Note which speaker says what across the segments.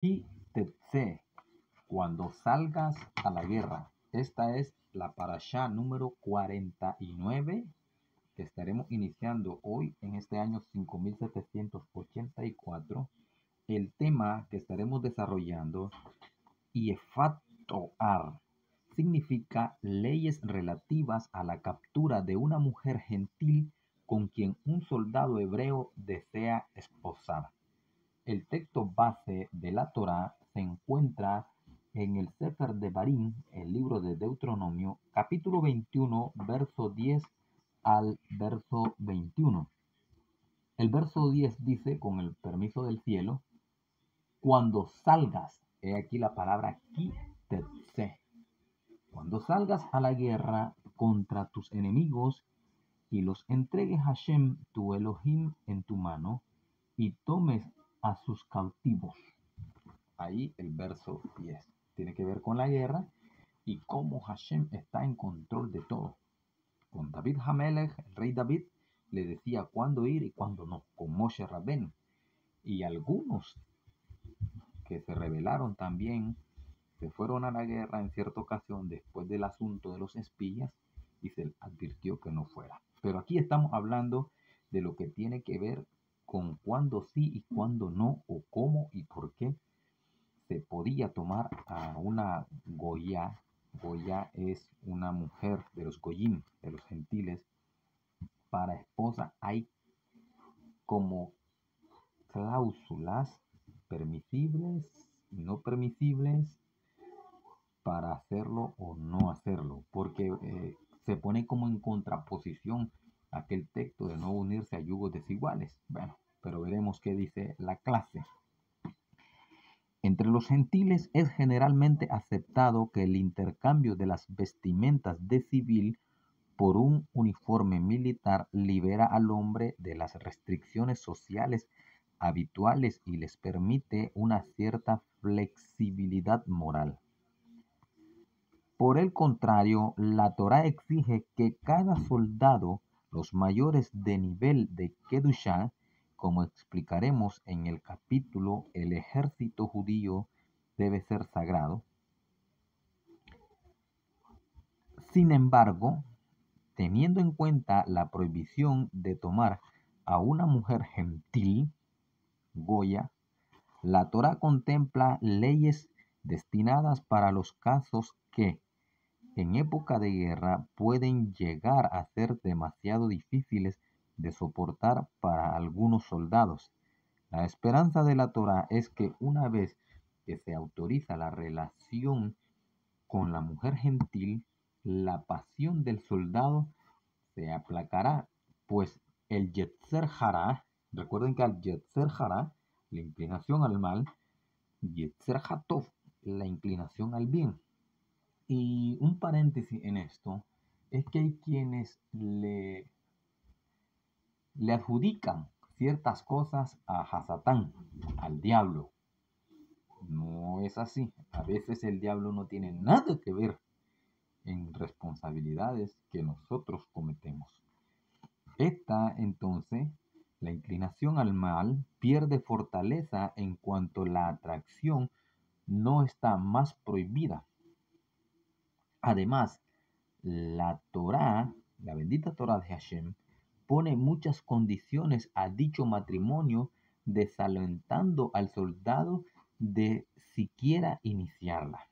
Speaker 1: Y Tetse, cuando salgas a la guerra. Esta es la parashá número 49 que estaremos iniciando hoy en este año 5784. El tema que estaremos desarrollando, Yefat Toar, significa leyes relativas a la captura de una mujer gentil con quien un soldado hebreo desea esposar. El texto base de la Torá se encuentra en el Sefer de Barim, el libro de Deuteronomio, capítulo 21, verso 10 al verso 21. El verso 10 dice, con el permiso del cielo, cuando salgas, he aquí la palabra kitetse, cuando salgas a la guerra contra tus enemigos y los entregues a Hashem, tu Elohim, en tu mano, y tomes a sus cautivos. Ahí el verso 10 tiene que ver con la guerra y cómo Hashem está en control de todo. Con David Hamelech, el rey David, le decía cuándo ir y cuándo no, con Moshe Rabben. Y algunos que se rebelaron también se fueron a la guerra en cierta ocasión después del asunto de los espías y se advirtió que no fuera. Pero aquí estamos hablando de lo que tiene que ver con cuándo sí y cuándo no, o cómo y por qué se podía tomar a una Goya. Goya es una mujer de los Goyim, de los gentiles, para esposa. Hay como cláusulas permisibles y no permisibles para hacerlo o no hacerlo, porque se pone como en contraposición aquel texto de no unirse a yugos desiguales. Bueno, pero veremos qué dice la clase. Entre los gentiles es generalmente aceptado que el intercambio de las vestimentas de civil por un uniforme militar libera al hombre de las restricciones sociales habituales y les permite una cierta flexibilidad moral. Por el contrario, la Torá exige que cada soldado, los mayores de nivel de Kedushá, como explicaremos en el capítulo El ejército judío debe ser sagrado. Sin embargo, teniendo en cuenta la prohibición de tomar a una mujer gentil, Goya, la Torá contempla leyes destinadas para los casos que, en época de guerra, pueden llegar a ser demasiado difíciles de soportar para algunos soldados. La esperanza de la Torá es que una vez que se autoriza la relación con la mujer gentil, la pasión del soldado se aplacará, pues el Yetzer Hará, recuerden que al Yetzer Hará, la inclinación al mal, Yetzer Hatov, la inclinación al bien. Y un paréntesis en esto es que hay quienes le adjudican ciertas cosas a Hasatán, al diablo. No es así. A veces el diablo no tiene nada que ver en responsabilidades que nosotros cometemos. Esta, entonces, la inclinación al mal pierde fortaleza en cuanto la atracción no está más prohibida. Además, la Torá, la bendita Torá de Hashem, pone muchas condiciones a dicho matrimonio, desalentando al soldado de siquiera iniciarla.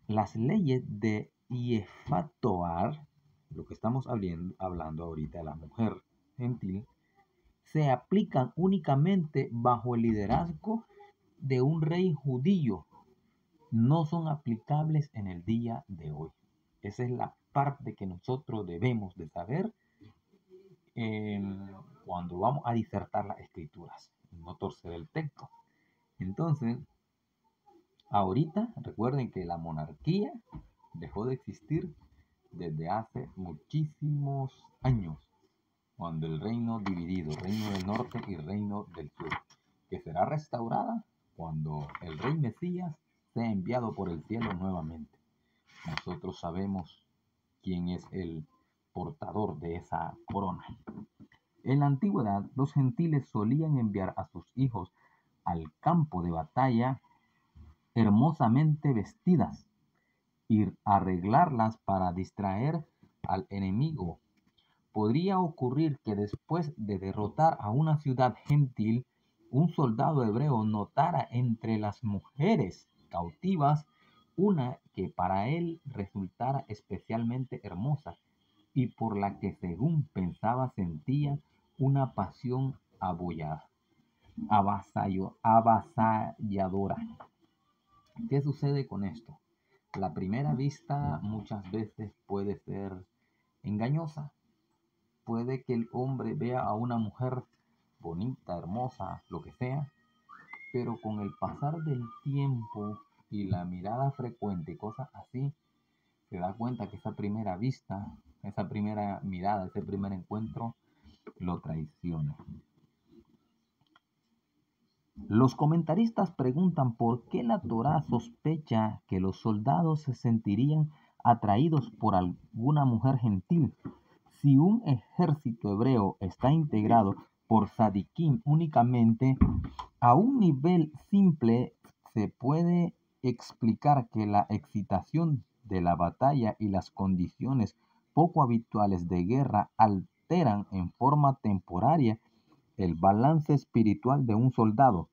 Speaker 1: Las leyes de Yefat Toar, lo que estamos hablando ahorita, la mujer gentil, se aplican únicamente bajo el liderazgo de un rey judío. No son aplicables en el día de hoy. Esa es la parte que nosotros debemos de saber cuando vamos a disertar las escrituras, no torcer el texto. Entonces, ahorita recuerden que la monarquía dejó de existir desde hace muchísimos años, cuando el reino dividido, reino del norte y reino del sur, que será restaurada cuando el rey Mesías sea enviado por el cielo nuevamente. Nosotros sabemos quién es el portador de esa corona. En la antigüedad, los gentiles solían enviar a sus hijos al campo de batalla hermosamente vestidas y arreglarlas para distraer al enemigo. Podría ocurrir que después de derrotar a una ciudad gentil, un soldado hebreo notara entre las mujeres cautivas una que para él resultara especialmente hermosa y por la que según pensaba sentía una pasión avasalladora. ¿Qué sucede con esto? La primera vista muchas veces puede ser engañosa. Puede que el hombre vea a una mujer bonita, hermosa, lo que sea, pero con el pasar del tiempo y la mirada frecuente y cosas así, se da cuenta que esa primera vista, esa primera mirada, ese primer encuentro, lo traiciona. Los comentaristas preguntan por qué la Torá sospecha que los soldados se sentirían atraídos por alguna mujer gentil. Si un ejército hebreo está integrado por sadiquim únicamente, a un nivel simple se puede explicar que la excitación de la batalla y las condiciones poco habituales de guerra alteran en forma temporaria el balance espiritual de un soldado.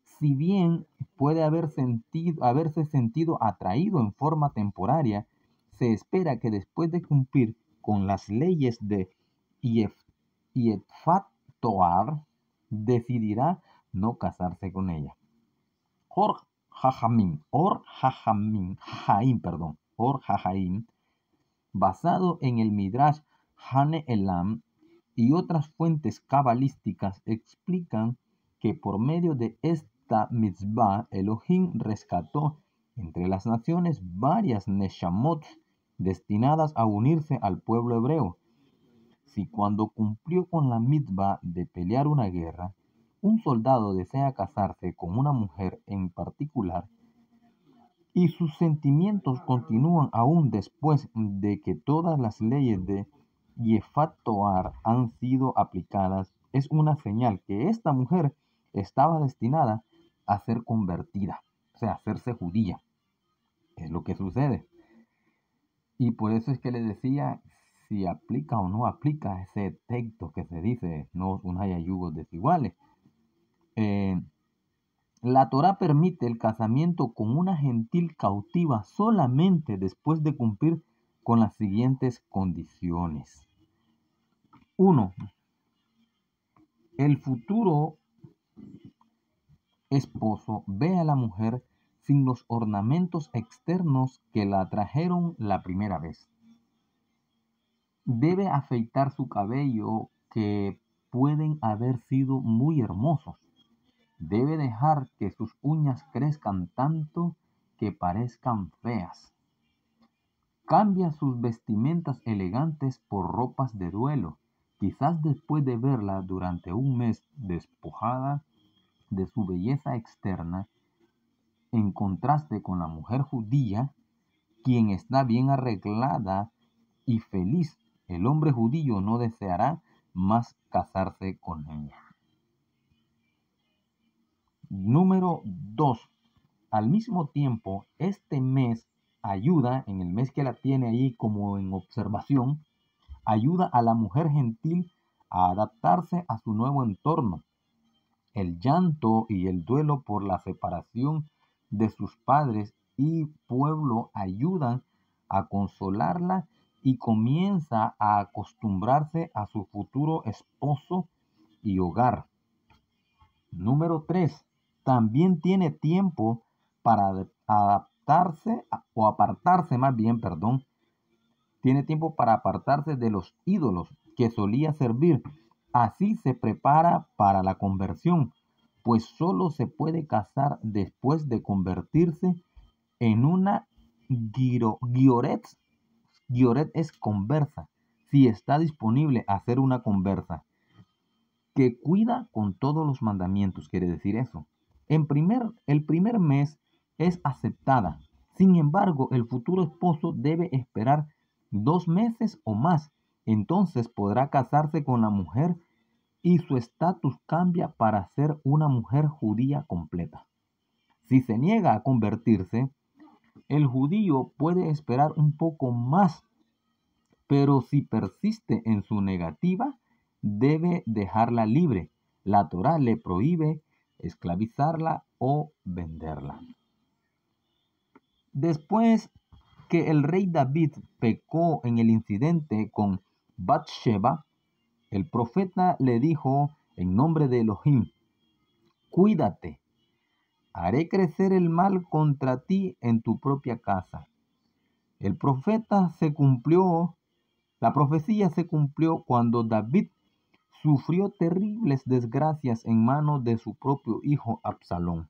Speaker 1: Si bien puede haberse sentido atraído en forma temporaria, se espera que después de cumplir con las leyes de Yefat Toar, decidirá no casarse con ella. Or Hahaim, basado en el Midrash Hane Elam y otras fuentes cabalísticas, explican que por medio de esta mitzvah Elohim rescató entre las naciones varias neshamot destinadas a unirse al pueblo hebreo. Si cuando cumplió con la mitzvah de pelear una guerra, un soldado desea casarse con una mujer en particular, y sus sentimientos continúan aún después de que todas las leyes de Yefat Toar han sido aplicadas, es una señal que esta mujer estaba destinada a ser convertida, o sea, a hacerse judía. Es lo que sucede. Y por eso es que le decía si aplica o no aplica ese texto que se dice, no haya yugos desiguales. La Torá permite el casamiento con una gentil cautiva solamente después de cumplir con las siguientes condiciones. 1. El futuro esposo ve a la mujer sin los ornamentos externos que la atrajeron la primera vez. Debe afeitar su cabello, que pueden haber sido muy hermosos. Debe dejar que sus uñas crezcan tanto que parezcan feas. Cambia sus vestimentas elegantes por ropas de duelo. Quizás después de verla durante un mes despojada de su belleza externa, en contraste con la mujer judía, quien está bien arreglada y feliz, el hombre judío no deseará más casarse con ella. Número 2. Al mismo tiempo, este mes ayuda, en el mes que la tiene ahí como en observación, ayuda a la mujer gentil a adaptarse a su nuevo entorno. El llanto y el duelo por la separación de sus padres y pueblo ayudan a consolarla y comienza a acostumbrarse a su futuro esposo y hogar. Número 3. También tiene tiempo para tiene tiempo para apartarse de los ídolos que solía servir. Así se prepara para la conversión, pues solo se puede casar después de convertirse en una gioret. Gioret es conversa, si está disponible a ser una conversa, que cuida con todos los mandamientos, quiere decir eso. El primer mes es aceptada. Sin embargo, el futuro esposo debe esperar 2 meses o más. Entonces podrá casarse con la mujer y su estatus cambia para ser una mujer judía completa. Si se niega a convertirse, el judío puede esperar un poco más, pero si persiste en su negativa, debe dejarla libre. La Torá le prohíbe esclavizarla o venderla. Después que el rey David pecó en el incidente con Bathsheba, el profeta le dijo en nombre de Elohim: cuídate, haré crecer el mal contra ti en tu propia casa. El profeta se cumplió, la profecía se cumplió cuando David sufrió terribles desgracias en manos de su propio hijo Absalón.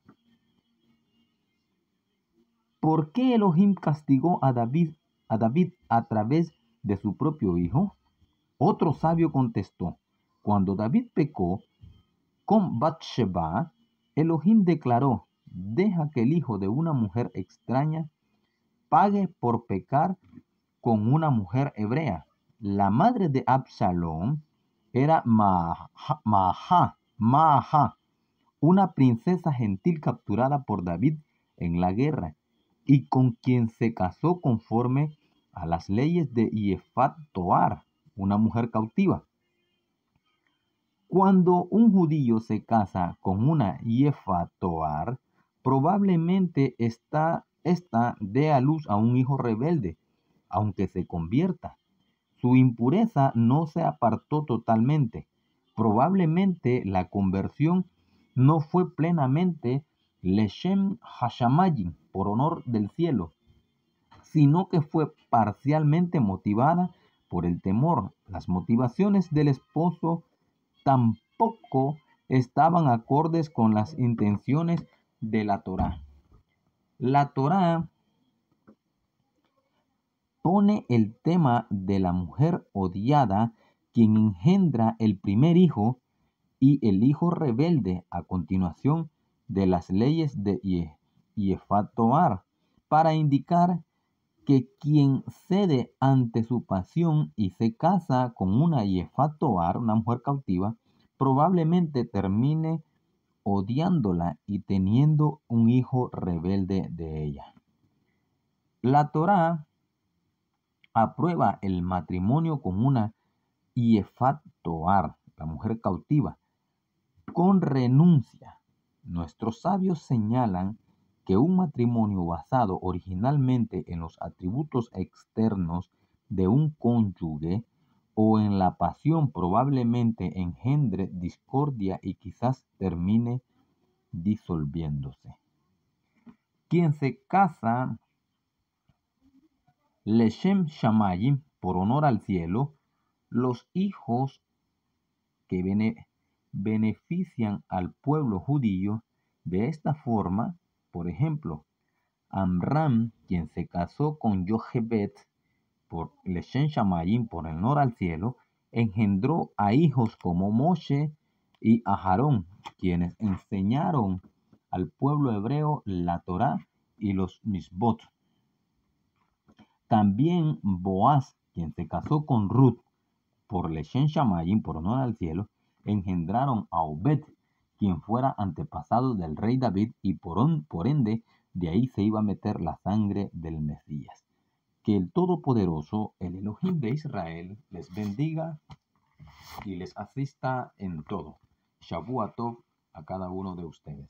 Speaker 1: ¿Por qué Elohim castigó a David a través de su propio hijo? Otro sabio contestó: cuando David pecó con Bathsheba, Elohim declaró: deja que el hijo de una mujer extraña pague por pecar con una mujer hebrea. La madre de Absalón era Maaha, una princesa gentil capturada por David en la guerra y con quien se casó conforme a las leyes de Yefat Toar, una mujer cautiva. Cuando un judío se casa con una Yefat Toar, probablemente esta dé a luz a un hijo rebelde, aunque se convierta. Su impureza no se apartó totalmente. Probablemente la conversión no fue plenamente Leshem Hashamayim, por honor del cielo, sino que fue parcialmente motivada por el temor. Las motivaciones del esposo tampoco estaban acordes con las intenciones de la Torá. La Torá pone el tema de la mujer odiada, quien engendra el primer hijo, y el hijo rebelde a continuación de las leyes de Yefat Toar, para indicar que quien cede ante su pasión y se casa con una Yefat Toar, una mujer cautiva, probablemente termine odiándola y teniendo un hijo rebelde de ella. La Torá aprueba el matrimonio con una Yefat Toar, la mujer cautiva, con renuncia. Nuestros sabios señalan que un matrimonio basado originalmente en los atributos externos de un cónyuge o en la pasión probablemente engendre discordia y quizás termine disolviéndose. Quien se casa Leshem Shamayim, por honor al cielo, los hijos que benefician al pueblo judío de esta forma. Por ejemplo, Amram, quien se casó con Jochebed por Leshem Shamayim, por el honor al cielo, engendró a hijos como Moshe y Aharón, quienes enseñaron al pueblo hebreo la Torá y los Misbot. También Boaz, quien se casó con Ruth por Leshem Shamayim, por honor al cielo, engendraron a Obed, quien fuera antepasado del rey David, y por ende de ahí se iba a meter la sangre del Mesías. Que el Todopoderoso, el Elohim de Israel, les bendiga y les asista en todo. Shavua Tov a cada uno de ustedes.